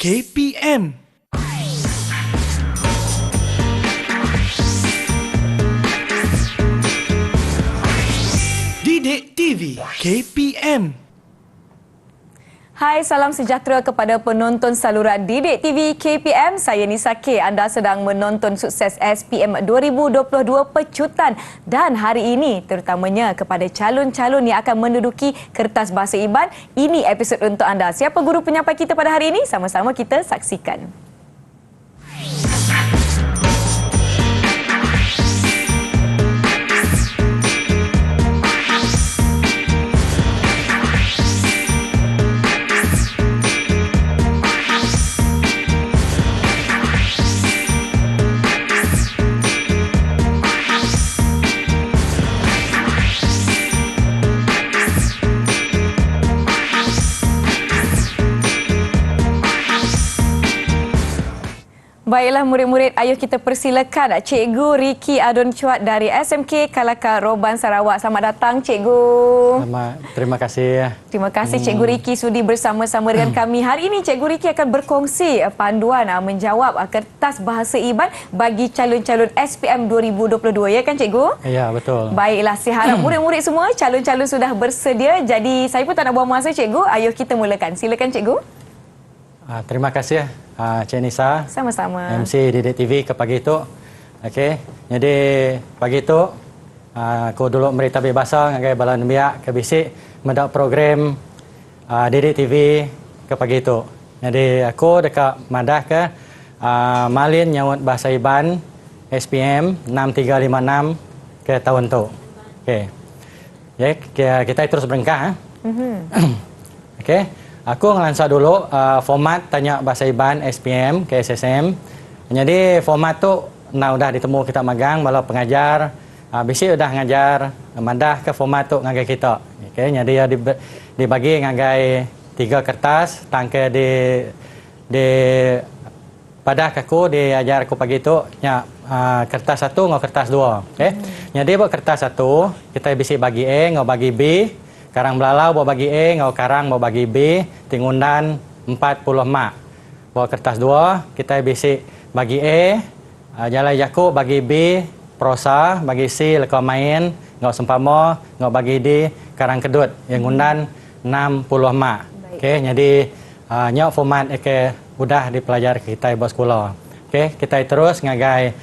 KPM. Didik TV KPM. Hai, salam sejahtera kepada penonton saluran Didik TV KPM. Saya Nisa K. Anda sedang menonton sukses SPM 2022 Pecutan. Dan hari ini terutamanya kepada calon-calon yang akan menduduki kertas bahasa Iban. Ini episod untuk anda. Siapa guru penyampai kita pada hari ini? Sama-sama kita saksikan. Baiklah murid-murid, ayuh kita persilakan Cikgu Ricky Adon Cuat dari SMK Kalaka Roban Sarawak. Selamat datang Cikgu. Terima kasih. Terima kasih Cikgu Ricky sudi bersama-sama dengan kami. Hari ini Cikgu Ricky akan berkongsi panduan menjawab kertas bahasa Iban bagi calon-calon SPM 2022. Ya kan Cikgu? Ya, betul. Baiklah, saya harap murid-murid semua calon-calon sudah bersedia. Jadi saya pun tak nak buang masa Cikgu. Ayuh kita mulakan. Silakan Cikgu. Terima kasih Cik Nisa. Sama-sama. MC Didik TV ke pagi itu. Okey. Jadi pagi itu aku dulu beri tabik bahasa ngagai balan biak ke bisik mendak program Didik TV ke pagi itu. Jadi aku dekat madah ke Malin nyawut bahasa Iban SPM 6356 ke tahun tu. Okey. Ya, kita terus berengkah. Okey. Aku ngelansa dulu format tanya bahasa Iban SPM ke SSM. Jadi format tu udah ditemu kita magang bala pengajar. Bisi udah ngajar madah ke format tu ngagai kita. Okey, jadi ya dibagi ngagai 3 kertas tangke di pada aku diajar aku pagi tu nya kertas 1 ngau kertas 2. Okey. Jadi buat kertas 1 kita bisi bagi A ngau bagi B. Karang belalau bawa bagi A, ngau karang bawa bagi B, tingundan 40 mak. Bawa kertas 2, kita bisi bagi A, jalai jaku bagi B, prosa, bagi C, leka main, ngau sempama, ngau bagi D, karang kedut, yang ngundan 60 mak. Okey, jadi nyok format udah dipelajari kita buat sekolah. Okey, kita terus ngagai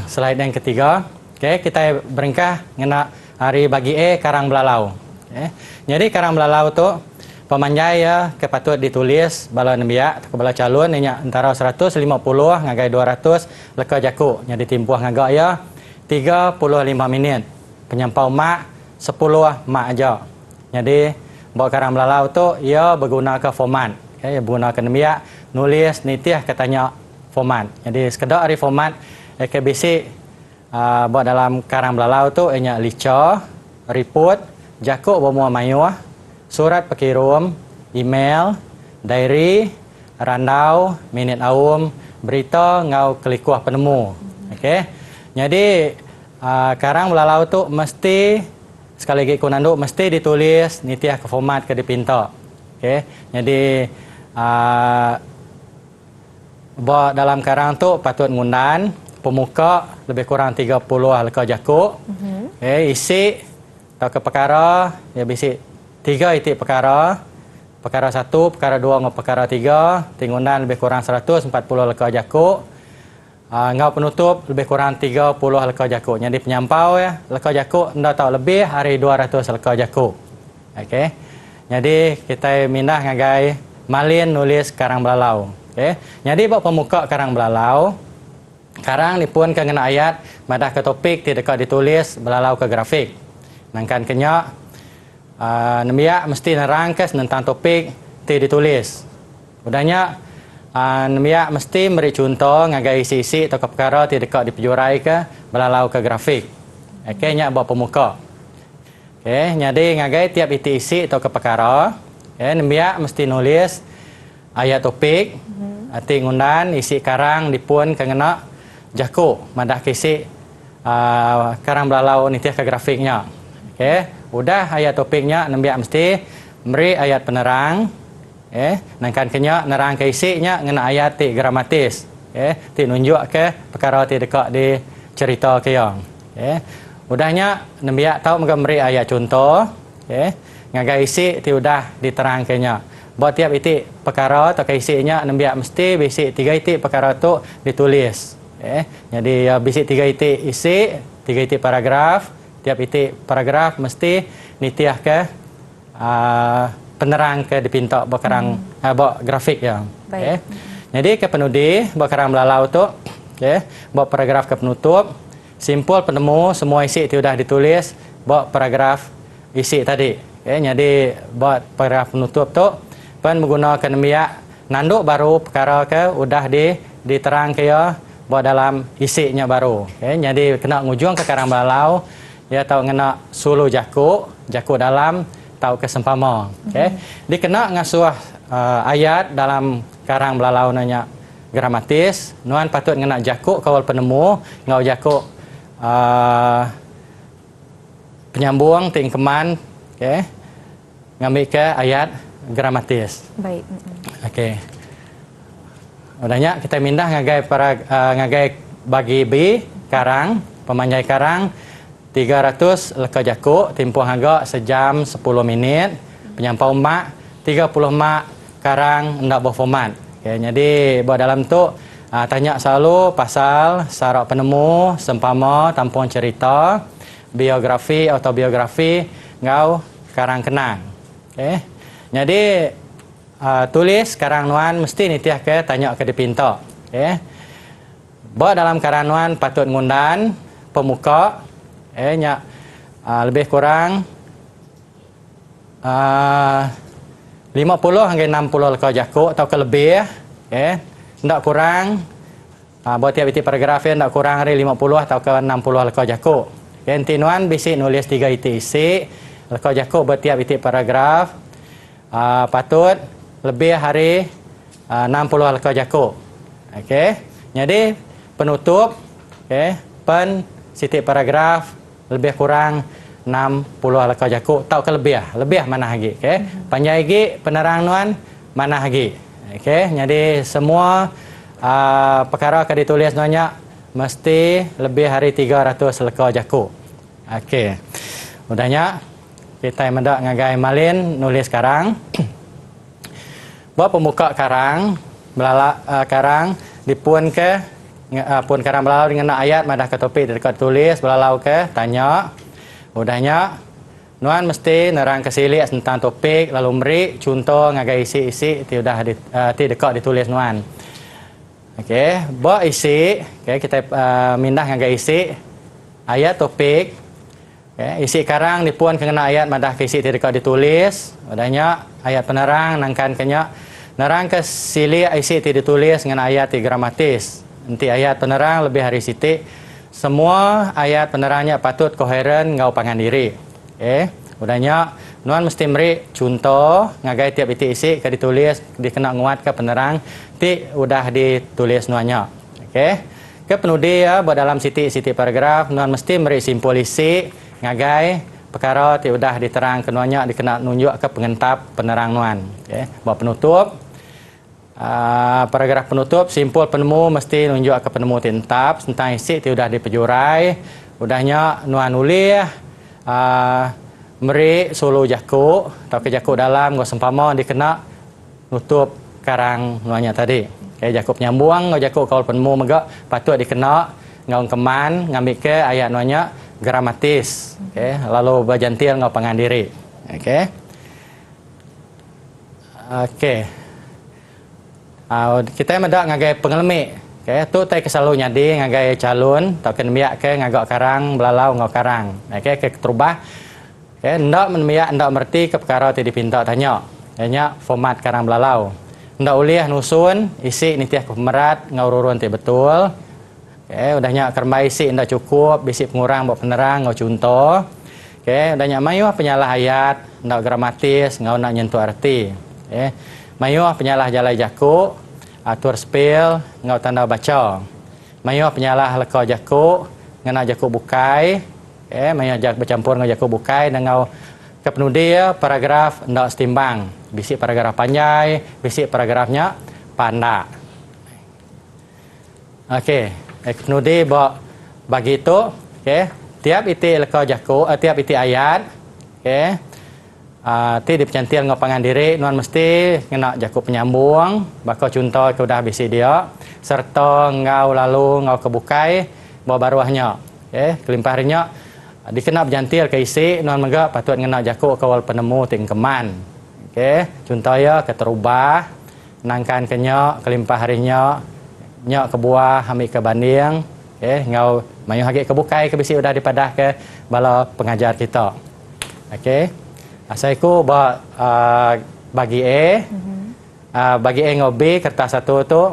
slide yang ketiga. Okey, kita berengkah ngena hari bagi A karang belalau. Okay. Jadi karang belalau tu pemanjai ya kepatut ditulis bala nembiak atau bala calon nya antara 150 ngagai 200 leka jaku. Jadi timpuh ngagak ya 35 minit. Penyampau mak 10 mak aja. Jadi buat karang belalau tu ia berguna ke format. Okay, berguna ke nembiak nulis nitih katanya format. Jadi sekedar hari format basic buat dalam karang belalau tu ianya lica, report, jakuk bermuat mayuah, surat pekirum, email, diary, randau, minit awum, berita ngau kelikuah penemu. Okey. Jadi karang belalau tu mesti sekali lagi kunandu mesti ditulis nitiah ke format ke dipinta. Okey. Jadi buat dalam karang tu patut ngundan pemuka lebih kurang 30 leka jakuk. Isi atau ke perkara ya bisi 3 itik perkara. Perkara 1, perkara 2 dengan perkara 3, tingundan lebih kurang 140 leka jakuk. Ngau penutup lebih kurang 30 leka jakuk. Jadi penyampau ya leka jakuk ndak tahu lebih hari 200 leka jakuk. Okey. Jadi kita mindah ngagai Malin nulis karang belalau. Okey. Jadi buat pemuka karang belalau karang ni pun kena ayat madah ke topik tidak ditulis belalau ke grafik. Nangkan kenyak nembiak mesti nerangkas tentang topik tidak ditulis. Udahnya nembiak mesti beri contoh ngagai isi-isi atau perkara tidak dipejurai ke belalau ke grafik. Okey, nyak buat pemuka. Okey, jadi ngagai tiap isi atau ke perkara, nembiak mesti nulis ayat topik, arti ngundan isi karang dipun kena jaku madah kisi karang belalau nitiah ke grafiknya. Okey, udah ayat topiknya nembiak mesti beri ayat penerang, nangkan kenya nerang ke isinya ngena ayat ti gramatis. Ti nunjuk ke perkara ti dekat di cerita ke yang. Udahnya nembiak tahu mengambil ayat contoh. Ngagai isi ti udah diterang kenya. Buat tiap iti perkara atau ke isinya nembiak mesti bisi 3 iti perkara tu ditulis. Jadi bisi 3 iti isi, 3 iti paragraf. Tiap iti paragraf mesti nitiah ke penerang ke dipinta bakarang bak grafik yang. Jadi ke penudi bakarang melalau tu, bak paragraf ke penutup, simpul penemu semua isi itu sudah ditulis bak paragraf isi tadi. Jadi bak paragraf penutup tu pen menggunakan biak nanduk baru perkara ke udah diterang ke ya bak dalam isinya baru. Jadi kena ngujung ke karang melalau ya tahu ngena sulu jaku dalam tahu kesempama. Dia kena ngasuh ayat dalam karang belalau nanya gramatis. Nuan patut ngena jaku kawal penemu ngau jaku penyambung tingkeman. Ngambil ke ayat gramatis. Baik. Udahnya kita mindah ngagai bagi B karang pemanjai karang 300 leka jaku, tempoh harga sejam 10 minit, penyampau mak 30 mak karang ndak berformat. Jadi buat dalam tu tanya selalu pasal syarat penemu, sempama, tampung cerita, biografi, autobiografi, ngau karang kenang. Jadi tulis karang nuan mesti nitiah ke tanya ke dipinta. Buat dalam karang nuan patut ngundan pemuka lebih kurang 50 hingga 60 leka jaku atau kelebih. Tidak kurang buat tiap iti paragraf tidak kurang dari 50 atau ke 60 leka jaku. Tinuan bisi nulis 3 iti isi leka jaku buat tiap iti paragraf patut lebih hari 60 leka jaku. Jadi penutup pen siti paragraf lebih kurang 60 leka jaku tau ke lebih mana lagi. Panjai lagi penerang nuan mana lagi. Jadi semua perkara akan ditulis nuannya mesti lebih hari 300 leka jaku. Udahnya kita mendak ngagai malin nulis karang. Buat pemuka karang melala karang dipun ke pun karang belalau dengan ayat madah ke topik dekat tulis belalau ke tanya. Udahnya nuan mesti nerang ke silik tentang topik lalu meri contoh ngagai isi-isi ti udah dekat ditulis nuan. Buat isi kita mindah ngagai isi ayat topik. Isi karang dipun kena ayat madah ke isi ti dekat ditulis. Udahnya ayat penerang nangkan kenya nerang ke silik isi ti ditulis dengan ayat ti gramatis. Nanti ayat penerang lebih hari siti. Semua ayat penerangnya patut koheren ngau pangan diri. Udahnya nuan mesti meri contoh ngagai tiap iti isi ke ditulis dikena nguat ke penerang ti udah ditulis nuannya. Ke penudi ya buat dalam siti paragraf nuan mesti meri simpul isi ngagai perkara ti udah diterang ke nuannya dikena nunjuk ke pengentap penerang nuan. Buat penutup paragraf penutup simpul penemu mesti nunjuk ke penemu tentap tentang isi ti udah dipejurai. Udahnya nuan ulih meri solo jaku atau ke jaku dalam ngau sempama dikena nutup karang nuannya tadi. Jaku penyambung ngau jaku kawal penemu mega patut dikena ngau keman ngambil ke ayat nuannya gramatis. Lalu bajantil ngau pangan diri. Kita mendak ngagai pengelmi. Tu tai keselalu nyadi ngagai calon tak ken biak ke ngagak karang belalau ngau karang. Ke terubah. Ndak menbiak ndak merti ke perkara ti dipinta tanya. Tanya format karang belalau. Ndak ulih nusun isi nitiah ke pemerat ngau rurun ti betul. Udahnya kerma isi ndak cukup bisi pengurang buat penerang ngau contoh. Udahnya mayu penyalah ayat ndak gramatis ngau nak nyentuh arti. Mayu penyalah jalai jaku, atur spell, ngau tanda baca. Mayu penyalah leka jaku, ngena jaku bukai. Mayu jak bercampur ngau jaku bukai dan ngau kepenudi paragraf ndak setimbang. Bisi paragraf panjang, bisi paragrafnya pandak. Okey, kepenudi bagi itu, okey, tiap itik leka jaku, tiap itik ayat, okey. Ti dipencantil ngapangan diri nuan mesti ngena jaku penyambung, bakal contoh ke udah bisi dia, serta ngau lalu ngau kebukai bawa baruahnya. Okey, kelimpahnya dikenal berjantil ke isi nuan mega patut ngena jaku kawal penemu tingkeman. Okey, contohnya keterubah, nangkan kenyok, kelimpah harinya, nyok ke buah, ambil ke banding, ngau mayu hagi ke bukai ke bisi udah dipadah ke bala pengajar kita. Okey. Asaiku bagi bagi ngau B kertas satu tu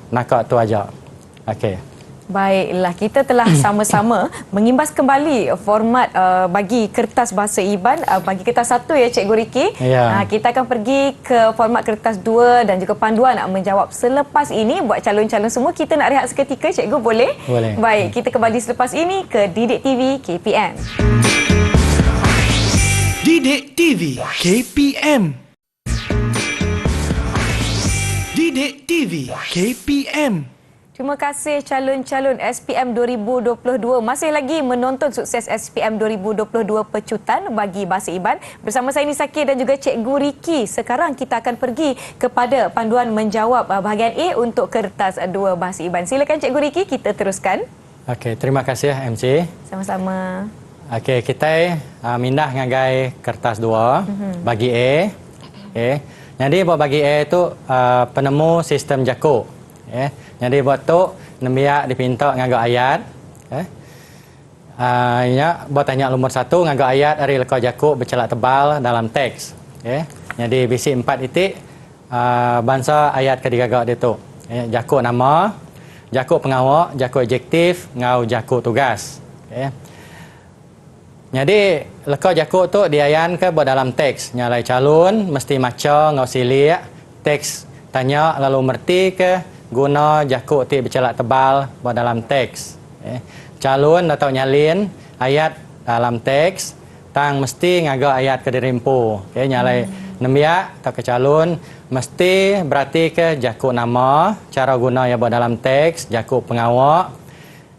nakak tu aja. Okey. Baiklah, kita telah sama-sama mengimbas kembali format bagi kertas bahasa Iban bagi kertas 1 ya Cikgu Riki. Ya. Kita akan pergi ke format kertas 2 dan juga panduan nak menjawab selepas ini. Buat calon-calon semua, kita nak rehat seketika Cikgu, boleh? Boleh. Baik, kita kembali selepas ini ke Didik TV KPM. Didik TV KPM. Didik TV KPM. Terima kasih calon-calon SPM 2022. Masih lagi menonton sukses SPM 2022 pecutan bagi Bahasa Iban. Bersama saya Nisa K dan juga Cikgu Riki. Sekarang kita akan pergi kepada panduan menjawab bahagian A untuk kertas 2 Bahasa Iban. Silakan Cikgu Riki, kita teruskan. Okey, terima kasih MC. Sama-sama. Okey, kita mindah ngagai kertas 2 bagi A. Okey. Jadi buat bagi A itu penemu sistem jaku. Jadi buat tu nembiak dipinta ngagak ayat. Ya, buat tanya nomor 1 ngagak ayat ari leka jaku bercelak tebal dalam teks. Jadi bisi 4 itik bangsa ayat kedigagak dia tu. Jaku nama, jaku pengawak, jaku adjektif, ngau jaku tugas. Jadi leka jaku tu diayan ke buat dalam teks. Nyalai calon mesti maca ngau silik teks tanya lalu merti ke guna jaku ti bercelak tebal buat dalam teks. Calon atau nyalin ayat dalam teks tang mesti ngagak ayat ke dirimpu. Nyalai nembiak atau ke calon mesti berarti ke jaku nama, cara guna ya buat dalam teks, jaku pengawak,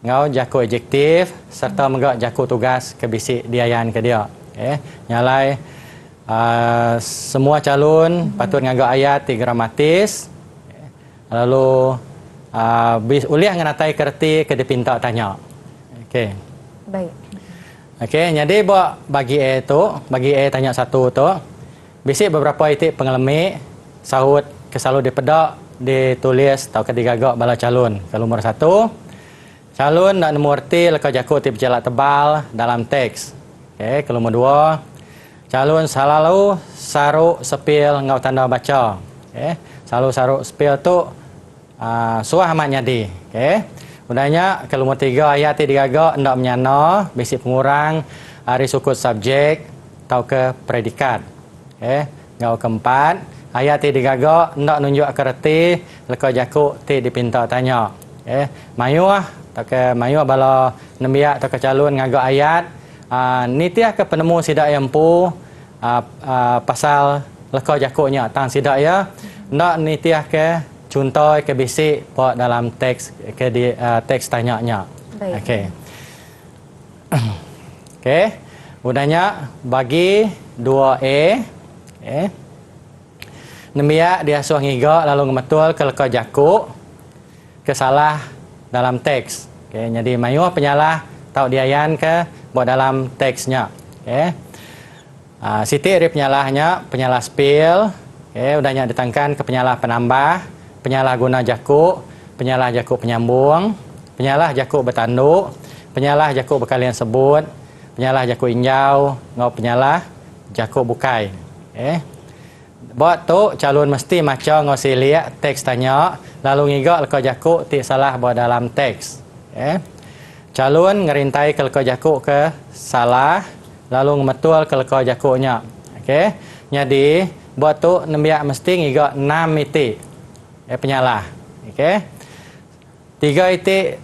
ngau jaku adjektif serta megak jaku tugas ke bisi diayan ke dia. Nyalai semua calon patut ngagak ayat ti gramatis. Lalu uliah nganatai kerti ke dipinta tanya. Okey. Baik. Okey, jadi buat bagi A tu, bagi A tanya 1 tu, bisik beberapa itik pengelemi sahut ke selalu dipedak ditulis atau ke digagak bala calon. Kalau nomor 1, calon nak nemu erti leka jaku ti bercelak tebal dalam teks. Okey, kalau nomor 2, calon selalu saruk sepil ngau tanda baca. Selalu saruk sepil tu suah amat nyadi. Udahnya kalau nomor 3 ayat ti digagak ndak menyana bisi pengurang hari sukut subjek atau ke predikat. Ngau keempat ayat ti digagak ndak nunjuk kerti leka jaku ti dipinta tanya. Mayu atau ke mayu bala nembiak atau ke calon ngagak ayat nitiah ke penemu sidak empu pasal leka jakunya tang sidak ya ndak nitiah ke contoh ke bisi buat dalam teks ke di teks tanyanya. Okey. Okey. Udahnya bagi 2A. Nembiak dia suah ngiga lalu ngemetul ke leka jaku kesalah dalam teks. Okey, jadi mayu penyalah tau diayan ke buat dalam teksnya. Siti ri penyalahnya penyalah spill. Udahnya ditangkan ke penyalah penambah, penyalah guna jaku, penyalah jaku penyambung, penyalah jaku bertanduk, penyalah jaku berkalian sebut, penyalah jaku injau, ngau penyalah jaku bukai. Buat tu calon mesti maca ngau silik teks tanya, lalu ngigak leka jaku ti salah buat dalam teks. Calon ngerintai ke leka jaku ke salah, lalu ngemetul ke leka jakunya. Jadi buat tu nembiak mesti ngigak 6 itik penyalah. 3 itik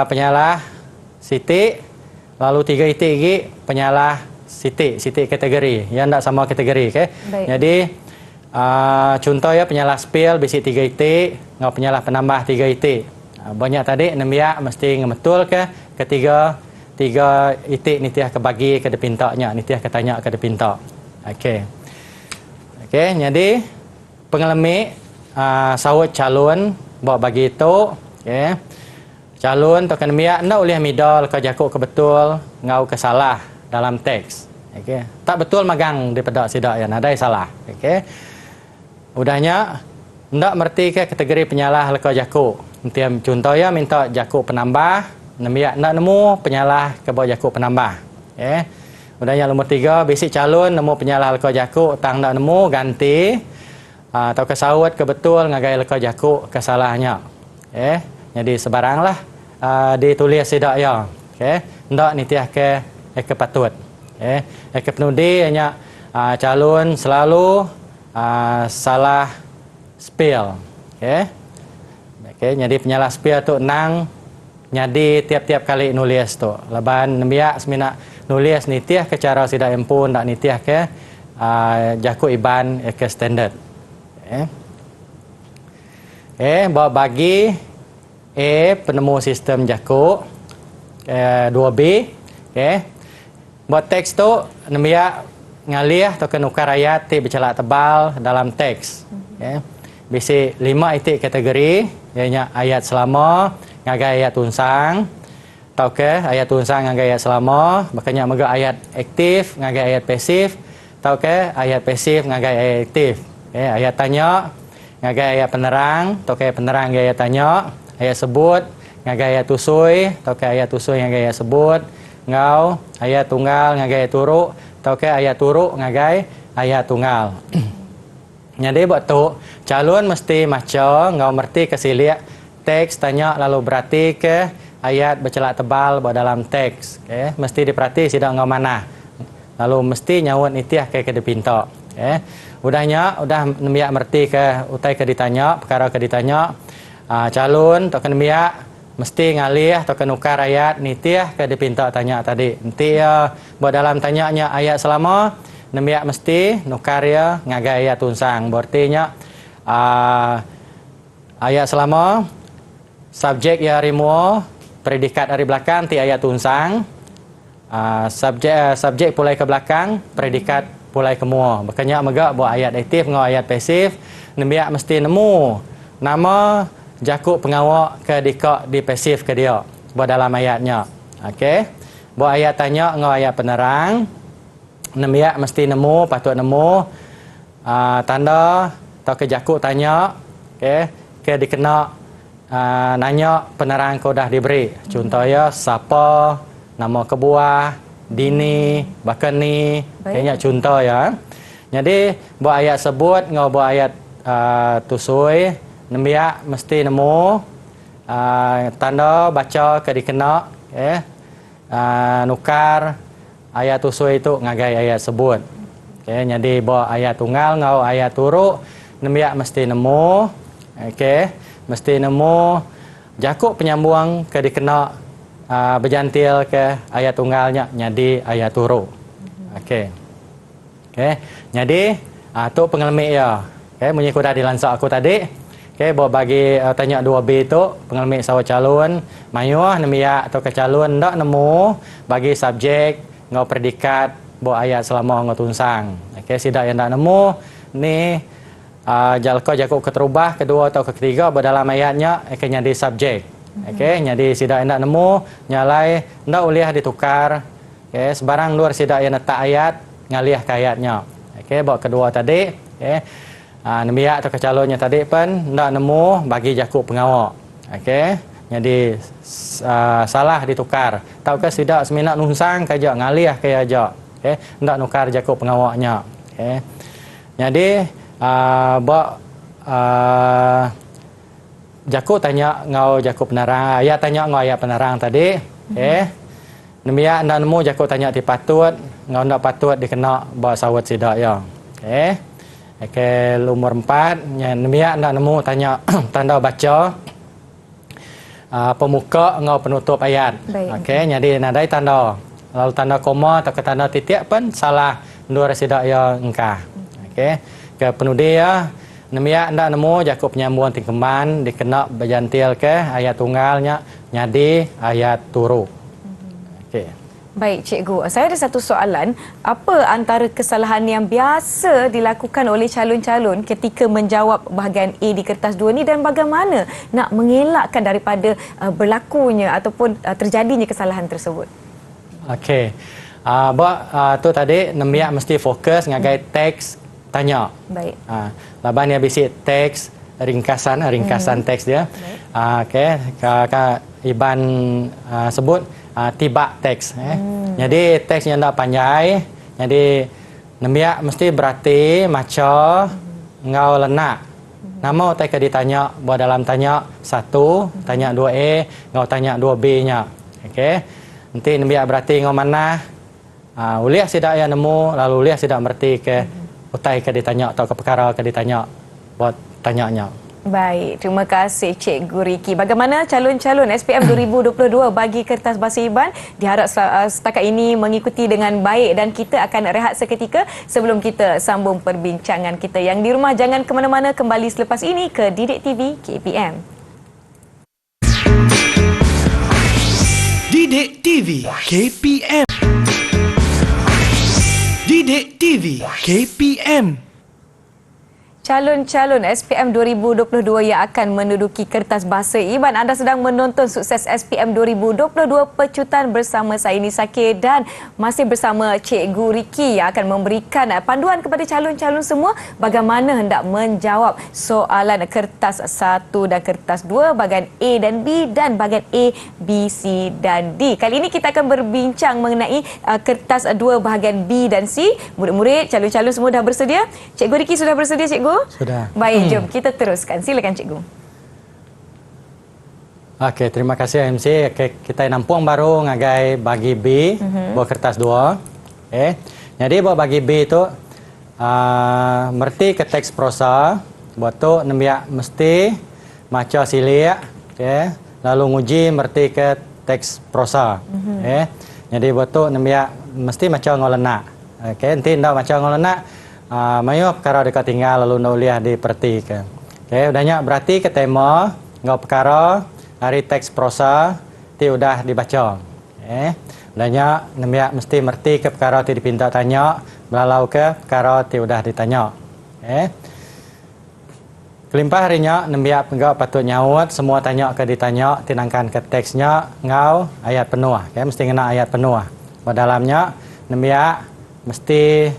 penyalah sitik, lalu 3 itik lagi penyalah sitik kategori. Yang tak sama kategori. Okay? Baik. Jadi, contoh ya penyalah spill bisi 3 itik, ngau penyalah penambah 3 itik. Banyak tadi nemiak mesti ngemetul ke ketiga 3 itik ni tiah ke bagi ke depintaknya, ni tiah ke tanya ke depintak. Okey. Okey, jadi pengelemik sawut calon bawa bagi itu, okey. Calon tokan nemiak ndak boleh midal ke jakuk ke betul, ngau ke salah dalam teks. Okey. Tak betul magang di pedak sidak ya, ada salah. Okey. Udahnya ndak merti ke kategori penyalah leka jakuk. Nanti contoh ya minta jakuk penambah, nemiak ndak nemu penyalah ke bawa jakuk penambah. Okey. Udahnya nombor 3 basic calon nemu penyalah leka jakuk tang ndak nemu ganti atau ke sawut ke betul ngagai leka jakuk kesalahnya. Okey. Jadi sebaranglah ditulis sidak ya. Okey. Ndak nitiah ke patut. Okey. Ke penudi hanya calon selalu salah spell. Okey. Okey, jadi penyalah spell tu nang nyadi tiap-tiap kali nulis tu. Laban nemiak semina nulis nitiah ke cara sidak empun ndak nitiah ke jakuk iban ke standard. Okey. Bawa bagi penemu sistem jakuk 2B. Okay. Buat teks tu nemiak ngalih atau kenukar ayat ti bercelak tebal dalam teks. Okay. Bisi 5 itik kategori, ianya ayat selama, ngagai ayat tunsang, tau ke ayat tunsang ngagai ayat selama, makanya mega ayat aktif, ngagai ayat pasif, tau ke ayat pasif ngagai ayat aktif. Okay. Ayat tanya, ngagai ayat penerang, tau ke penerang ngagai ayat tanya. Ayat sebut ngagai ayat tusui, tau ke ayat tusui ngagai ayat sebut, ngau ayat tunggal ngagai ayat turuk, tau ke ayat turuk ngagai ayat tunggal. Jadi buat tu calon mesti maca ngau merti kesiliak teks tanya lalu berarti ke ayat bercelak tebal buat dalam teks. Okay. Mesti diperhati sidang ngau mana. Lalu mesti nyawut nitiah ke depintak. Okay. Udahnya udah nemiak merti ke utai ke ditanya, perkara ke ditanya. Calon atau nemiak mesti ngalih atau nukar ayat nitiah ke dipinta tanya tadi. Nanti buat dalam tanyanya ayat selama nemiak mesti nukar ya ngagai ayat tunsang. Berartinya ayat selama subjek ya rimuo predikat dari belakang ti ayat tunsang. Subjek pulai ke belakang predikat pulai ke mua. Makanya megak buat ayat aktif ngau ayat pasif nemiak mesti nemu nama jakuk pengawak ke dikak di pasif ke dia buat dalam ayatnya. Okey. Buat ayat tanya ngau ayat penerang. Nemiak mesti nemu, patut nemu tanda atau ke jakuk tanya. Okey. Ke dikena nanya penerang kau dah diberi. Contohnya siapa, nama kebuah, dini, bahkan ni. Kayaknya contoh ya. Jadi buat ayat sebut ngau buat ayat tusui nemiak mesti nemu tanda baca ke dikena nukar ayat tusui itu ngagai ayat sebut. Okay, jadi bawa ayat tunggal ngau ayat turuk nemiak mesti nemu. Okay, mesti nemu jakuk penyambung ke dikena berjantil ke ayat tunggalnya jadi ayat turuk. Okay. Okay, jadi tu pengelemik ya. Okay, bunyi kuda dilansak aku tadi. Okey, bawa bagi tanya 2B tu pengelemik sawa calon, mayuah nemiak atau ke calon ndak nemu bagi subjek ngau predikat bawa ayat selama ngau tunsang. Okey, sidak yang ndak nemu ni jalko jakuk keterubah kedua atau ketiga bawa dalam ayatnya akan jadi subjek. Okey, jadi sidak yang ndak nemu nyalai ndak boleh ditukar. Okey, sebarang luar sidak yang letak ayat ngalih ke ayatnya. Okey, bawa kedua tadi. Okey. Nemiak atau kecalonnya tadi pun ndak nemu bagi jakuk pengawak. Okey. Jadi salah ditukar. Tahu ke sidak seminat nunsang kaja ngalih ke aja. Okey. Ndak nukar jakuk pengawaknya. Okey. Jadi jakuk tanya ngau jakuk penerang, ayat tanya ngau ayat penerang tadi. Okey. Nemiak ndak nemu jakuk tanya dipatut, ngau ndak patut dikena bawa sawat sidak ya. Okey. Okey, nomor 4, nemiak ndak nemu tanya tanda baca pemuka ngau penutup ayat. Okey, jadi nadai tanda. lalu tanda koma atau ke tanda titik pun salah dua residak ya engkah. Okey. Ke penudi ya nemiak ndak nemu Jakub penyambungan tingkeman dikena berjantil ke ayat tunggalnya nyadi ayat turu. Okey. Baik, Cikgu. Saya ada satu soalan. Apa antara kesalahan yang biasa dilakukan oleh calon-calon ketika menjawab bahagian A di kertas 2 ni dan bagaimana nak mengelakkan daripada berlakunya ataupun terjadinya kesalahan tersebut? Okey. Tu tadi nemiak mesti fokus ngagai teks tanya. Baik. Laban dia bisi teks ringkasan teks dia. Okey. Iban sebut tibak teks. Jadi teks yang tak panjang. Jadi nemiak mesti berarti macam ngau lenak. Nama tak ditanya buat dalam tanya 1, tanya 2A, ngau tanya 2B-nya. Okey. Nanti nemiak berarti ngau mana? Uliah sidak yang nemu, lalu uliah sidak berarti ke utai ke ditanya atau ke perkara ke ditanya buat tanyanya. Baik, terima kasih Cikgu Riki. Bagaimana calon-calon SPM 2022 bagi kertas bahasa Iban? Diharap setakat ini mengikuti dengan baik dan kita akan rehat seketika sebelum kita sambung perbincangan kita. Yang di rumah jangan ke mana-mana, kembali selepas ini ke Didik TV KPM. Didik TV KPM. Didik TV KPM. Calon-calon SPM 2022 yang akan menduduki kertas bahasa Iban. Anda sedang menonton Sukses SPM 2022 Pecutan bersama saya Nisa K dan masih bersama Cikgu Riki yang akan memberikan panduan kepada calon-calon semua bagaimana hendak menjawab soalan kertas 1 dan kertas 2 bahagian A dan B dan bahagian A, B, C dan D. Kali ini kita akan berbincang mengenai kertas 2 bahagian B dan C. Murid-murid, calon-calon semua dah bersedia? Cikgu Riki sudah bersedia, Cikgu? Sudah. Baik, jom kita teruskan. Silakan Cikgu. Okey, terima kasih MC. Okay, kita nampung baru ngagai bagi B, buat kertas 2. Jadi buat bagi B itu merti ke teks prosa, buat tu nemiak mesti maca silik, lalu nguji merti ke teks prosa. Jadi buat tu nemiak mesti maca ngolenak. Nanti ndak maca ngolenak mayu perkara dekat tinggal lalu nuliah diperhatikan. Udahnya berarti ke tema ngau perkara hari teks prosa ti udah dibaca. Udahnya nemiak mesti merti ke perkara ti dipinta tanya, belalau ke perkara ti udah ditanya. Kelimpah harinya nemiak ngau patut nyaut semua tanya ke ditanya tinangkan ke teksnya ngau ayat penuh. Mesti kena ayat penuh. Pada dalamnya nemiak mesti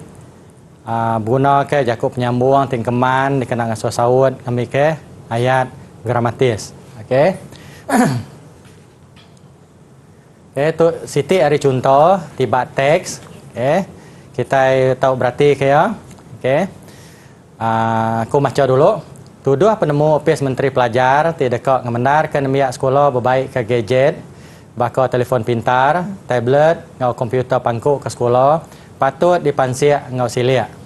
guna ke Jakub penyambung tingkeman dikenal dengan saut kami ke ayat gramatis. Okey. Tu siti hari contoh tiba teks. Kita tahu berarti ke ya. Aku baca dulu. Tuduh penemu ofis Menteri Pelajar tidak kok ngemendar ke nemiak sekolah berbaik ke gadget, bakal telefon pintar, tablet, ngau komputer pangkuk ke sekolah, patut dipansiak ngau silik.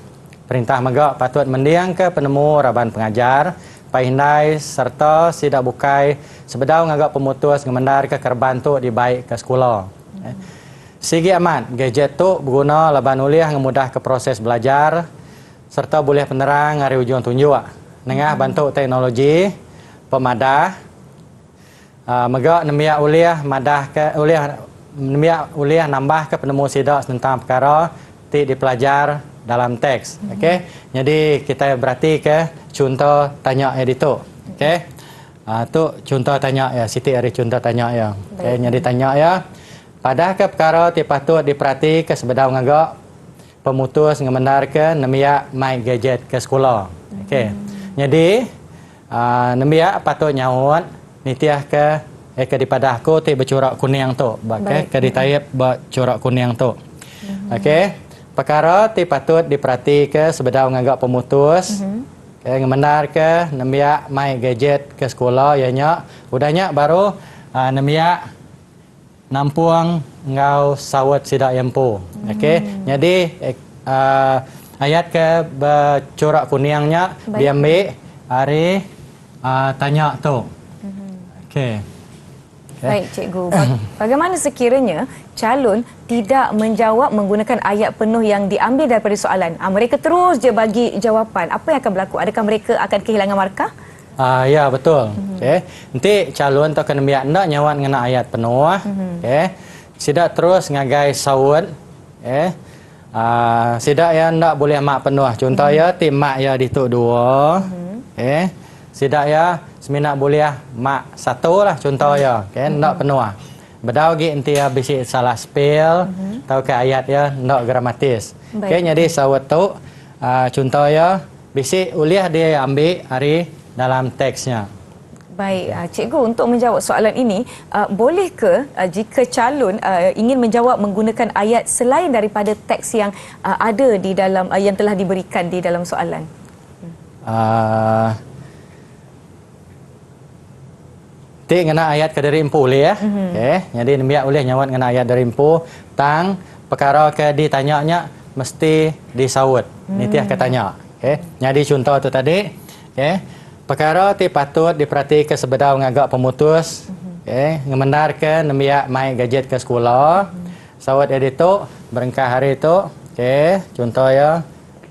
Perintah megak patut mendiang ke penemu raban pengajar, pahindai serta sidak bukai sebedau ngagak pemutus ngemendar ke kerban tu dibaik ke sekolah. Sigi aman, gadget tu berguna laban uliah ngemudah ke proses belajar serta boleh penerang hari ujung tunjuk. Nengah bantu teknologi pemadah megak nemiak uliah madah ke uliah nemiak uliah nambah ke penemu sidak tentang perkara ti dipelajar dalam teks. Okey. Jadi kita berarti ke contoh tanya editor. Okey. Tu contoh tanya ya, Siti hari contoh tanya ya. Okey, jadi tanya ya. Pada ke perkara ti patut diperhati ke sebedau ngagak pemutus ngemendar ke nemiak mai gadget ke sekolah. Okey. Jadi nemiak patut nyaut nitiah ke daripada aku ti bercorak kuning tu. Okey, ke ditayap bercorak kuning tu. Okey. Perkara ti patut diperhati ke sebedau ngagak pemutus ngemendar ke nemiak mai gadget ke sekolah ianya udahnya baru nemiak nampung ngau sawat sidak yempu. Okey. Jadi ayat ke bercorak kuningnya diambil hari tanya tu. Okey. Baik, cikgu. Bagaimana sekiranya calon tidak menjawab menggunakan ayat penuh yang diambil daripada soalan? Mereka terus je bagi jawapan. Apa yang akan berlaku? Adakah mereka akan kehilangan markah? Ya, betul. Okay. Nanti calon tu kena biar nak nyawat dengan ayat penuh. Okay. Sidak terus ngagai sawut. Okay. Sidak ya nak boleh mak penuh. Contoh ya, tim mak ya dituk 2. Okay. Sidak ya seminat boleh mak 1 lah contoh ya. Okay. Nak penuh. Bedau lagi nanti ya bisik salah spell. Tahu ke ayat ya nak gramatis. Okay. Jadi sawut tu contoh ya bisik uliah dia ambil hari dalam teksnya. Baik, cikgu, untuk menjawab soalan ini, boleh ke jika calon ingin menjawab menggunakan ayat selain daripada teks yang ada di dalam yang telah diberikan di dalam soalan? Tik kena ayat ke dari empu boleh ya. Okay. Jadi biar boleh nyawat kena ayat dari empu tang perkara ke ditanyanya mesti disawut. Nitiah katanya. Okay. Jadi contoh tu tadi, okay. Perkara ti patut diperhati ke sebedau ngagak pemutus. Okay. Ngemendar ke nembiak mai gadget ke sekolah. Sawut edit tu berengkah hari tu. Okay. Contoh ya.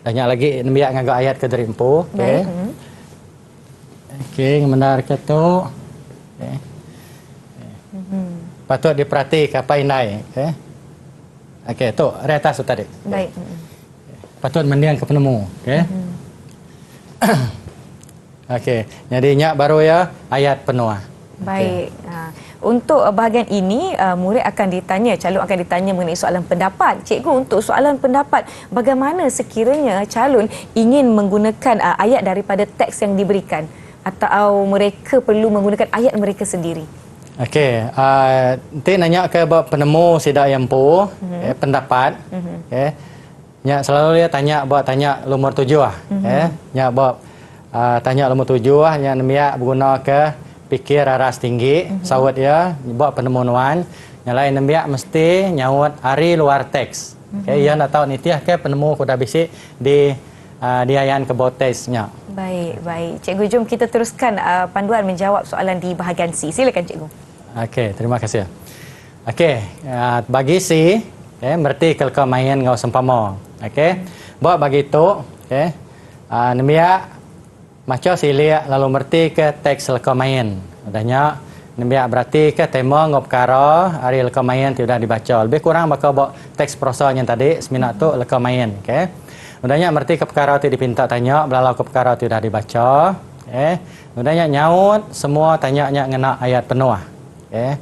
Banyak lagi nembiak ngagak ayat ke dari empu. Okay. Okay. Ngemendar ke tu. Okay. Patut diperhati ke apa inai. Okay. Okay, tu retas tu tadi. Baik. Patut mendiang ke penemu. Okay. Okey, jadinya baru ya ayat penuh. Baik. Untuk bahagian ini, murid akan ditanya, calon akan ditanya mengenai soalan pendapat. Cikgu, untuk soalan pendapat, bagaimana sekiranya calon ingin menggunakan ayat daripada teks yang diberikan? Atau mereka perlu menggunakan ayat mereka sendiri? Okey, nanti nanya ke penemu sidak yang pu, pendapat. Okay. Nya selalu dia tanya nomor 7 ah. Nya tanya nomor 7 ah yang dia guna ke pikir aras tinggi, sawat dia buat penemuan. Yang lain dia mesti nyawat hari luar teks. Okay, ia nak tahu nitiah ke penemu kuda bisik di diayan ke bawah teksnya. Baik. Cikgu, jom kita teruskan panduan menjawab soalan di bahagian C. Silakan, cikgu. Okey, terima kasih. Okey, bagi C, berarti kalau main ngau sempama. Okey. Buat bagi tu, okey. Nembia macam silia lalu merti ke teks leka main. Adanya nembia berarti ke tema ngau perkara hari leka main tidak dibaca. Lebih kurang bakal buat teks prosa yang tadi seminat tu leka main, okey. Adanya merti ke perkara tu dipinta tanya, belalau ke perkara tu dah dibaca. Okey. Adanya nyaut semua tanya-nya ngena ayat penuh. Okey.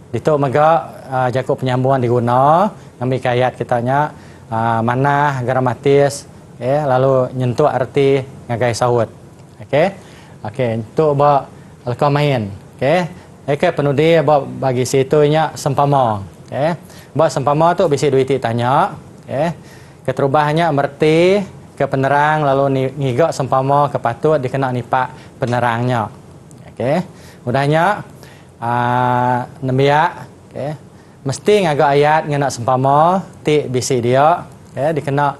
Ditu mega Jakub penyambungan diguna, ambil ayat kitanya mana gramatis, lalu nyentuh arti ngagai sawut. Okey, untuk buat leka main. Okey, penudi buat bagi situnya sempama. Buat sempama tu bisi duit tanya. Keterubahannya merti ke penerang lalu ngigak sempama kepatut dikena nipak penerangnya. Okey, mudahnya nembia, mesti ngagak ayat ngena sempama ti bisi dia, dikena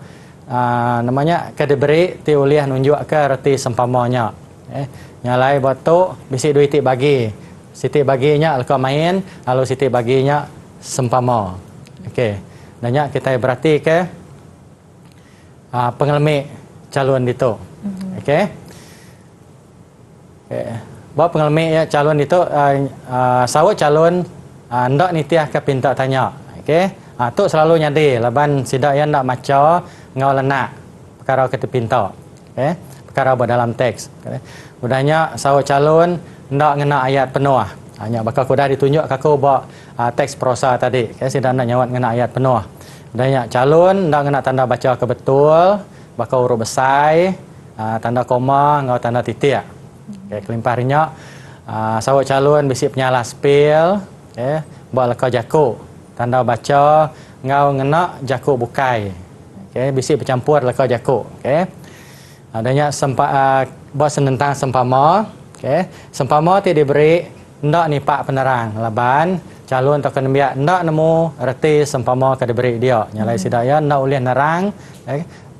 namanya ke diberi ti uliah nunjuk ke reti sempamanya. Nyalai buat tu bisi duit ti bagi. Siti baginya leka main, lalu siti baginya sempama. Okey. Nanya kita berarti ke pengelmi calon itu. Okey. Buat pengelmi ya calon itu sawut calon ndak nitiah ke pinta tanya. Okey. Tu selalu nyadi laban sidak yang ndak maca ngau lenak perkara kita pinta. Okey. Perkara buat dalam teks. Mudahnya sawut calon ndak ngena ayat penuh. Hanya bakal kuda ditunjuk kaku buat teks prosa tadi. Okey, sidak nak nyawat ngena ayat penuh. Mudahnya calon ndak ngena tanda baca ke betul, bakal huruf besar, tanda koma ngau tanda titik. Okay, kelimpahnya sawut calon bisi penyala spell, buat leka jaku, tanda baca ngau ngena jaku bukai. Bisi bercampur leka jaku. Adanya buat senentang sempama. Sempama ti diberi ndak nipak penerang laban calon tak kena biak ndak nemu reti sempama ke diberi dia. Nyalai sidak ya ndak uliah nerang,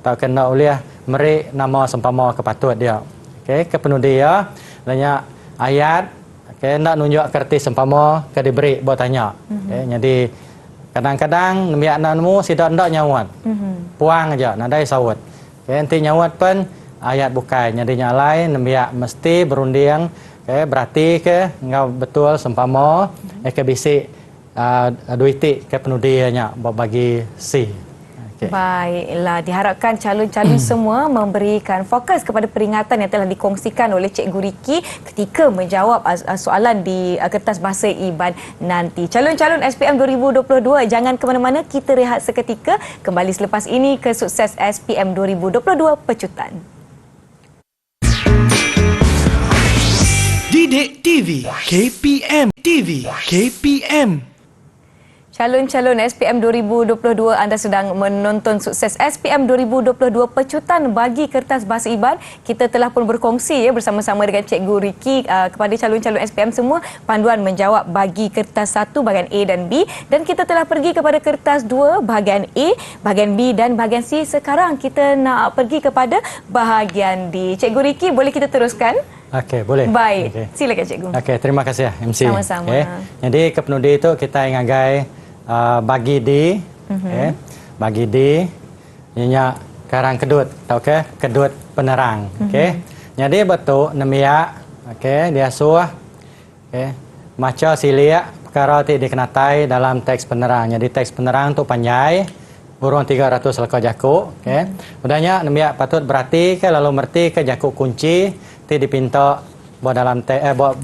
tak kena uliah meri nama sempama kepatut dia. Ke penuh dia banyak ayat nak nunjuk kertis sempama ke diberi buat tanya. Jadi kadang-kadang nemiak nak nemu sidak nyawat. Puang aja nadai sawat. Nanti nyawat pun ayat bukai. Jadi nyalai nemiak mesti berunding berarti ke ngau betul sempama ke bisik duitik ke penudianya bagi si. Baiklah, diharapkan calon-calon semua memberikan fokus kepada peringatan yang telah dikongsikan oleh Cikgu Riki ketika menjawab soalan di kertas bahasa Iban nanti. Calon-calon SPM 2022, jangan ke mana-mana, kita rehat seketika. Kembali selepas ini ke Sukses SPM 2022 Pecutan. Didik TV KPM TV KPM. Calon-calon SPM 2022, anda sedang menonton Sukses SPM 2022 Pecutan bagi kertas bahasa Iban. Kita telah pun berkongsi bersama-sama dengan Cikgu Riki kepada calon-calon SPM semua panduan menjawab bagi kertas 1 bahagian A dan B, dan kita telah pergi kepada kertas 2 bahagian A, bahagian B dan bahagian C. Sekarang kita nak pergi kepada bahagian D. Cikgu Riki, boleh kita teruskan? Okey, boleh. Baik, silakan Cikgu. Okey, terima kasih MC. Sama-sama. Jadi ke penudi itu kita ngagai bagi D, bagi D, ianya karang kedut, tahu ke? Kedut penerang, Jadi betul nemiak, dia suah, maca silia perkara ti dikenatai dalam teks penerang. Jadi teks penerang tu panjai, burung 300 lekor jakuk, Udahnya nemiak patut berarti ke lalu merti ke jakuk kunci ti dipinta buat dalam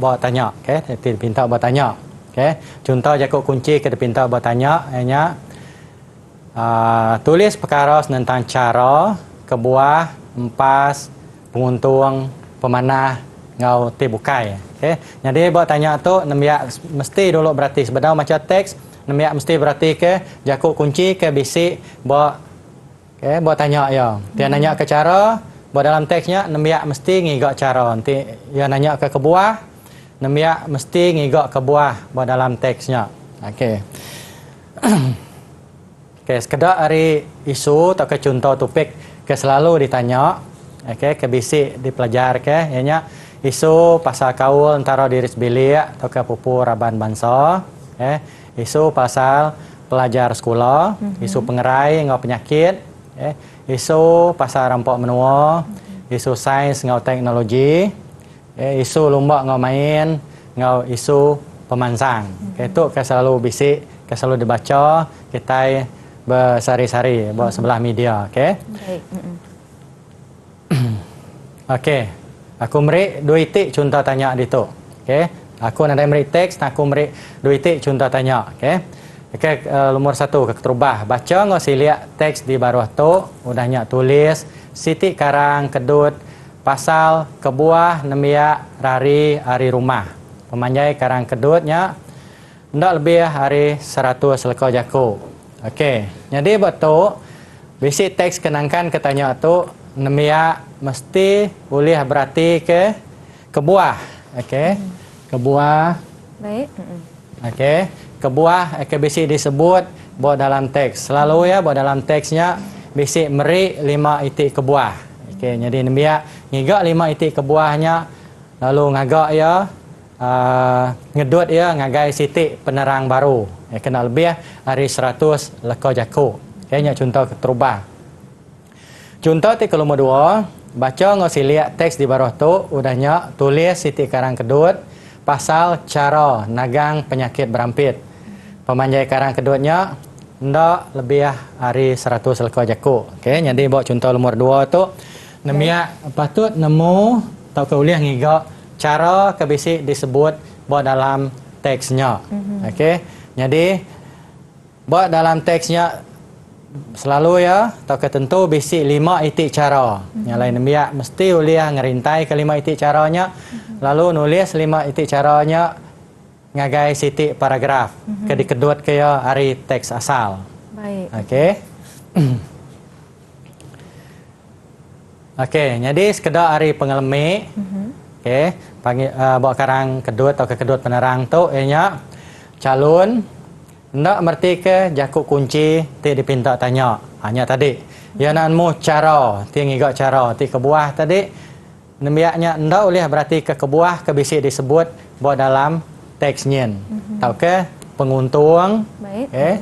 buat tanya, ti dipinta buat tanya. Contoh jakuk kunci kita pinta buat tanya, tulis perkara tentang cara, kebuah, empas, penguntung, pemanah, ngau ti bukai. Jadi buat tanya tu nemiak mesti dulu berarti sebenarnya macam teks, nemiak mesti berarti ke jakuk kunci ke bisik buat buat tanya ya. Dia nanya ke cara, buat dalam teksnya nemiak mesti ngigak cara. Nanti dia nanya ke kebuah, nemiak mesti ngigak ke buah buat dalam teksnya. Okey. Sekedar hari isu atau ke contoh topik ke selalu ditanya, ke bisik dipelajar ianya isu pasal kaul antara diri sebilik atau ke pupu raban bangsa, isu pasal pelajar sekolah, isu pengerai ngau penyakit, isu pasal rampok menua, isu sains ngau teknologi, isu lomba ngau main, ngau isu pemansang. Itu ke selalu bisik, ke selalu dibaca, kita bersari-sari buat sebelah media, Okey. Aku beri 2 titik contoh tanya di tu. Aku nak beri teks, aku beri 2 titik contoh tanya, nomor 1 ke terubah. Baca ngau silik teks di bawah tu, udahnya tulis sitik karang kedut pasal kebuah nemiak rari hari rumah. Pemanjai karang kedutnya ndak lebih hari 100 lekor jakuk. Okey. Jadi betul basic teks kenangkan ketanya tu nemiak mesti boleh berarti ke kebuah. Kebuah. Baik. Kebuah basic disebut buat dalam teks. Selalu buat dalam teksnya basic meri 5 itik kebuah. Jadi nemiak ngigak 5 itik kebuahnya, lalu ngagak ngedut ngagai sitik penerang baru. Kena lebih hari 100 lekor jakuk. Nya contoh terubah. Contoh ti ke nombor 2, baca ngau silik teks di bawah tu, udahnya tulis sitik karang kedut pasal cara nagang penyakit berampit. Pemanjai karang kedutnya ndak lebih hari 100 lekor jakuk. Jadi buat contoh nombor 2 tu nemiak patut nemu atau keuliah ngigak cara kebisik disebut buat dalam teksnya. Jadi buat dalam teksnya selalu atau ketentu bisik 5 itik cara. Yang lain nemiak mesti uliah ngerintai ke 5 itik caranya, lalu nulis 5 itik caranya ngagai sitik paragraf ke dikedut ke hari teks asal. Baik. Jadi sekedar hari pengelemi, panggil bawa karang kedut atau ke kedut penerang tu, ianya calon ndak merti ke jakuk kunci ti dipinta tanya. Hanya tadi, ya nanmu cara, ti ngigak cara, ti kebuah tadi, nemiaknya ndak boleh berarti ke kebuah ke bisik disebut buat dalam teks nyen. Tahu ke penguntung. Baik.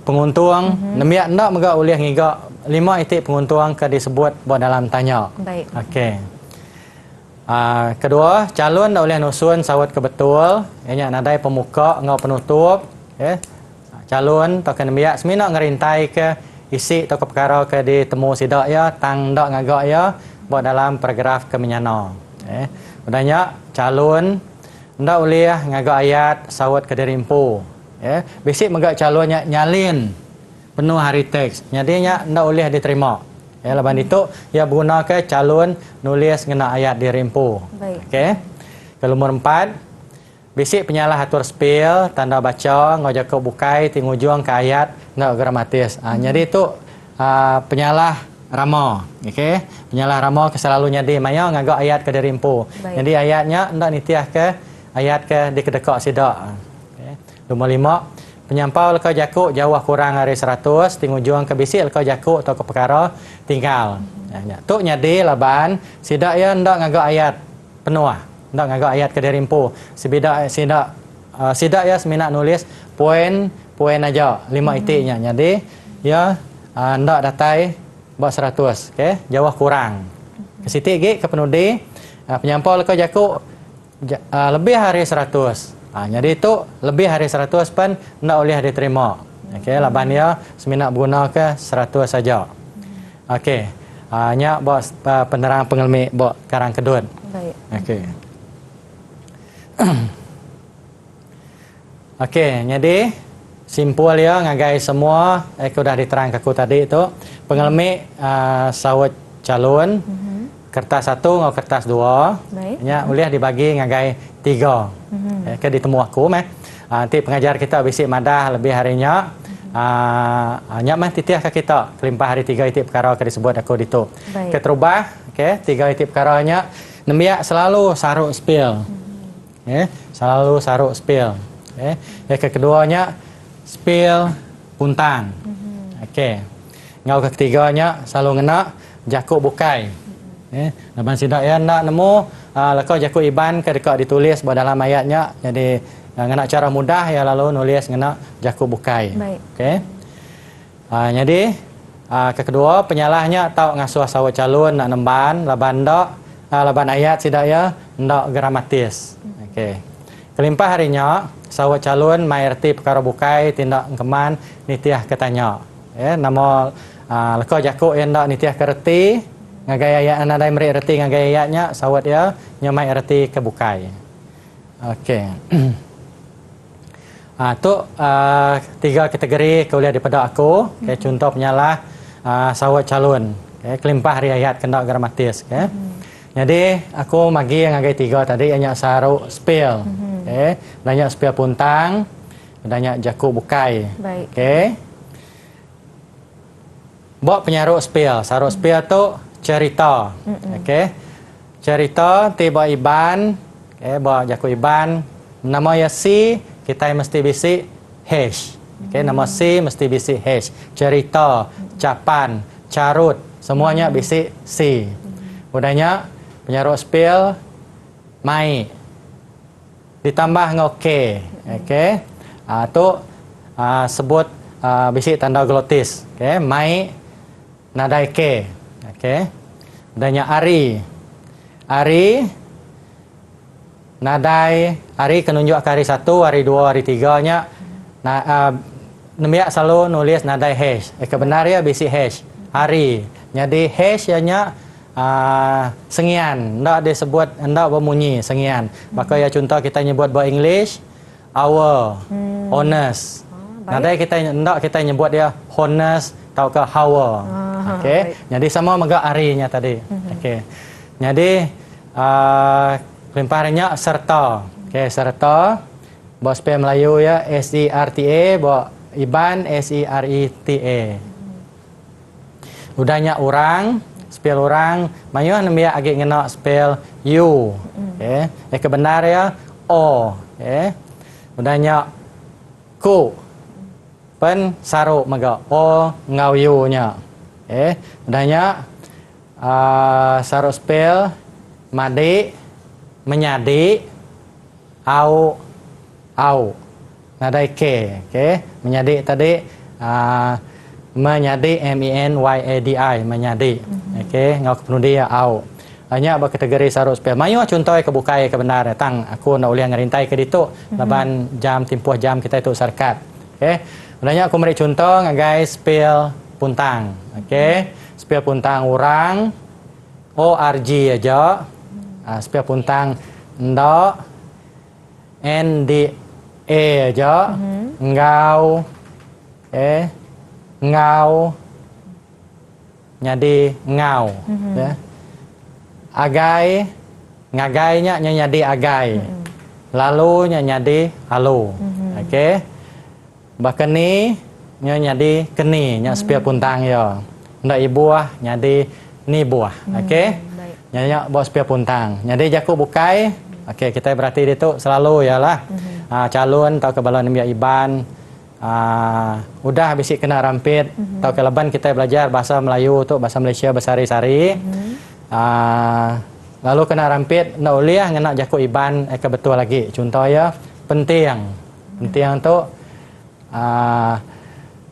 Penguntung nemiak ndak megak ulih ngigak 5 itik penguntung ke disebut buat dalam tanya. Baik. Okey. Kedua, calon dah oleh nusun sawat kebetul, ianya nadai pemuka ngau penutup, calon tak kena biak semina ngerintai ke isi atau ke perkara ke ditemu sidak ya, tang dak ngagak ya, buat dalam paragraf ke menyana. Udahnya calon ndak oleh ngagak ayat sawat ke dirimpu. Basic megak calonnya nyalin penuh hari teks. Jadinya ndak oleh diterima. Lepas itu, ia guna ke calon nulis kena ayat di rimpu. Okey. Kalau nombor 4, basic penyalah atur spell, tanda baca, ngojak ke bukai, tingujung ke ayat, ndak gramatis. Jadi itu penyalah rama. Okey. Penyalah rama ke selalu nyadi maya ngagak ayat ke di rimpu. Jadi ayatnya ndak nitiah ke ayat ke di kedekak sidak. Okey. Nombor 5, penyampau leka jakuk jauh kurang dari 100, tingujung ke bisik leka jakuk atau ke perkara tinggal. Tu nyadi laban sidak ya ndak ngagak ayat penuh. Ndak ngagak ayat ke dirimpu. Sidak ya semina nulis poin aja 5 itiknya. Jadi ya ndak datai buat 100. Okey, jauh kurang. Ke sitik gig ke penudi penyampau leka jakuk lebih hari 100. Jadi itu lebih hari 100 pun tidak boleh diterima. Okey, laban dia semina guna ke 100 saja. Okey. Nya buat penerang pengelmi buat karang kedut. Baik. Okey. Okey, jadi simpul ya ngagai semua aku dah diterang aku tadi itu pengelmi sawat calon. Kertas 1 atau kertas 2. Nya boleh dibagi ngagai 3. Ke ditemu aku nanti pengajar kita bisik madah lebih harinya. Nya mah titiah ke kita kelimpah hari 3 itik perkara ke disebut aku ditu. Keterubah okey 3 itik perkaranya nemiak selalu saruk spill. Selalu saruk spill. Yang keduanya spill puntang. Okey. Ngau ketiganya selalu ngena jakuk bukai. Laban sidak ya nak nemu leka jakuk iban ke dekat ditulis buat dalam ayatnya. Jadi ngena cara mudah ya lalu nulis ngena jakuk bukai. Okey. Jadi kedua penyalahnya tau ngasuh sawat calon nak nemban laban dak laban ayat sidak ya ndak gramatis. Okey. Kelimpah harinya sawat calon mai erti perkara bukai tindak keman nitiah ketanya. Nama leka jakuk yang ndak nitiah kerti ngagai ayat anda meri erti ngagai ayatnya sawat ya nyamai erti ke bukai. Okey. Tu 3 kategori kau lihat daripada aku. Okay, contoh penyalah sawat calon. Okay, kelimpah hari ayat kena gramatis. Okay. Jadi aku magi yang ngagai 3 tadi hanya saruk spill. Okay. Banyak spill puntang, banyak jakuk bukai. Okey. Buat penyaruk spill. Saruk spill tu cerita. Okey. Cerita tiba iban, bawa jakuk iban, nama ya si kita mesti bisi hash. Okey, nama si mesti bisi hash. Cerita, capan, carut, semuanya bisi si. Udahnya penyaruk spill mai ditambah ngau k. Okey. Tu sebut bisi tanda glotis. Okey, mai nadai k. Okey. Udahnya ari. Ari nadai hari kenunjuk ke hari 1, hari 2, hari 3 nya nemiak selalu nulis nadai hash. Kebenar ya bisi hash. Hari. Jadi hash nya sengian. Ndak disebut ndak berbunyi sengian. Maka ya contoh kita nyebut bahasa English hour, honest. Nadai kita nyebut dia honest atau ke hour. Okey. Jadi sama mega harinya tadi. Okey. Jadi kelimpahannya serta. Okey, serta. Bawa spell Melayu ya SERTA, bawa iban SERETA. Udahnya orang, spell orang, mayu nambah agak ngena spell you. Okey. Kebenar ya o. Okey. Udahnya ku. Pen saruk mega o ngau you nya. Udahnya saruk spell Madik, menyadik, au, nadai K, okey. Menyadik tadi menyadik MENYADI, menyadik. Okey, ngau kepenuh dia au. Hanya berkategori sarut spell. Mayu contoh kebukai kebenar tang aku nak uliah ngerintai ke ditu laban jam tempoh jam kita itu sarkat. Okey. Sebenarnya aku beri contoh ngagai spell puntang. Okey. Spell puntang orang ORG aja. Spell puntang ndo NDA aja. Ngau ngau nyadi ngau ya. Agai ngagainya nyadi agai. Lalu nyadi halu. Okey. Bakeni nyadi keni nya spell puntang ya. Ndak ibuah nyadi ni buah. Okey. Nya buat spell puntang. Nyadi jaku bukai. Okey, kita berarti itu selalu ialah calon atau kebalon biak iban. Udah habis kena rampit atau keleban kita belajar bahasa Melayu tu bahasa Malaysia bersari-sari. Lalu kena rampit nak uliah ngena jaku iban betul lagi. Contoh ya penting. Penting tu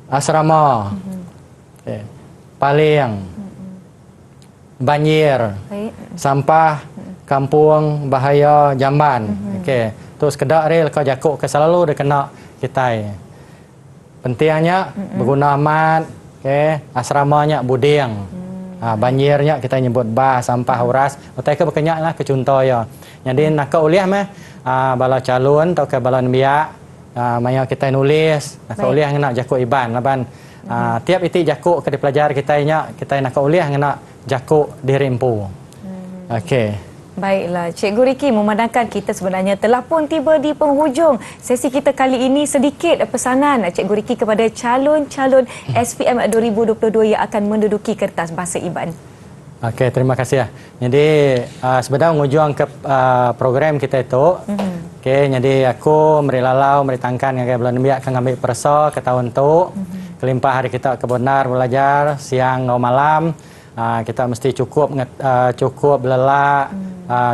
asrama. Okay. Paling banjir. Sampah kampung bahaya jamban. Okey. Terus kedak rel kau jakuk ke selalu dia kena kita. Pentingnya berguna amat. Okey, asramanya buding. Banjirnya kita nyebut bah, sampah uras. Otai ke berkenyak lah ke contoh ya. Jadi nak uliah mah bala calon atau ke balon biak maya kita nulis nak uliah nak jakuk iban laban tiap itik jakuk ke dipelajar kita nak uliah nak jakuk dirimpu. Okey. Baiklah, Cikgu Ricky, memandangkan kita sebenarnya telah pun tiba di penghujung sesi kita kali ini. Sedikit pesanan Cikgu Ricky kepada calon-calon SPM 2022 yang akan menduduki kertas bahasa iban. Okey, terima kasih. Jadi sebenarnya menghujung ke program kita itu. Okey, jadi aku meri lalau meri tangkan ngagai bulan biak akan ambil perso ke tahun tu. Kelimpah hari kita kebenar belajar siang atau malam. Kita mesti cukup belelak,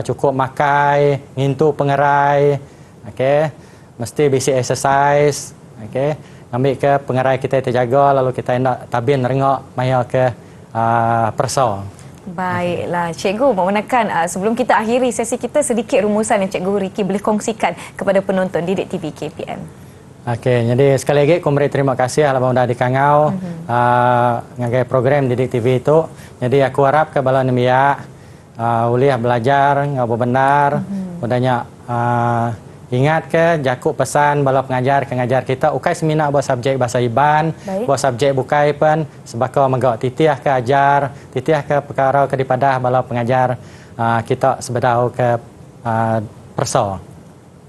cukup makai, ngintu pengerai, okey. Mesti bisi exercise, okey. Ambil ke pengerai kita terjaga, lalu kita nak tabin rengok maya ke perso. Baiklah, Cikgu, memandangkan sebelum kita akhiri sesi kita, sedikit rumusan yang Cikgu Ricky boleh kongsikan kepada penonton Didik TV KPM. Okey, jadi sekali lagi aku beri terima kasih lah sudah dikangau ngagai program Didik TV itu. Jadi aku harap ke balon biak uliah belajar ngau benar, udahnya ingat ke jakuk pesan bala pengajar kita ukai semina buat subjek bahasa iban, buat subjek bukai pun sebaka megak titiah ke ajar, titiah ke perkara ke daripada bala pengajar kita sebedau ke perso.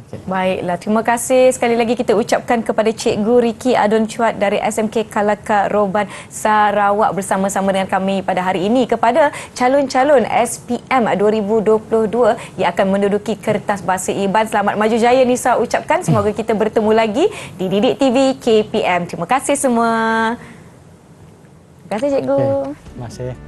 Okay. Baiklah, terima kasih sekali lagi kita ucapkan kepada Cikgu Ricky Adon Cuat dari SMK Kalaka Roban Sarawak bersama-sama dengan kami pada hari ini. Kepada calon-calon SPM 2022 yang akan menduduki kertas bahasa iban, selamat maju jaya Nisa ucapkan. Semoga kita bertemu lagi di Didik TV KPM. Terima kasih semua. Terima kasih Cikgu. Okay. Terima kasih.